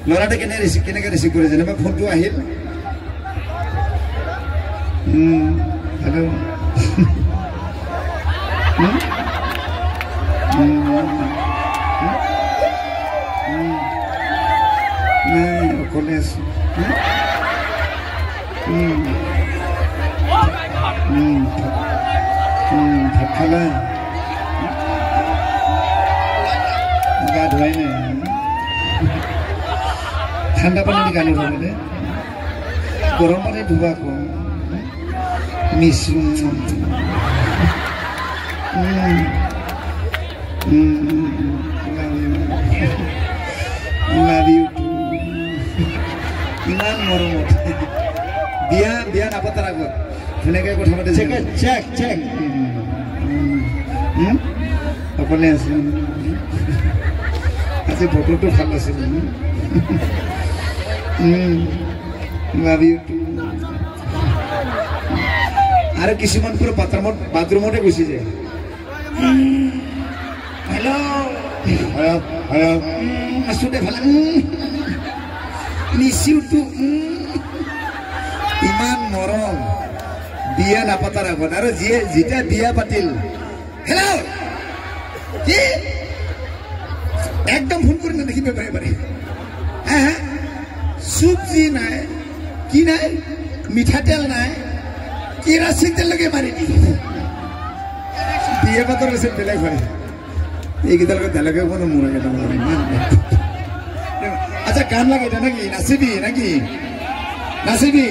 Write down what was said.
ল'ৰাটো কেনেকৈ ৰিচিভ কৰে যেনিবা ফোনটো আহিল হেল্ল' নাই অকলে আছো ভাত খালা গা ধুৱাই নাই ঠাণ্ডা পানী দি গা নুধুৱা মানে গৰম পানী ধুবা আকৌ ইমান মৰমত বিয়া নাপাতাৰ আগত ধুনীয়াকৈ কথা পাতে চেক অকলে আছে আজি বতৰটো ভাল আছিল লাভ ইউ টু আৰু কিছুমান পুরো বাথরুমতে গুছি যায় হ্যালো আসুদে ভালো নিশিউটু ইমান মরম বিয়া নাপাতার আগত আর যেটা বিয়া পাতিল হ্যালো কি একদম ফোন করে না দেখিবে বারে হ্যাঁ সবজি নাই কি নাই মিঠাতেল নাই কেরাসিন তেল লগে মারি দি বিয়ে পাতর এসে বেলা হয় এইকেইটা লগে তেলকে কোনো মরে গেল আচ্ছা গান লাগে এটা নাকি নাচিবি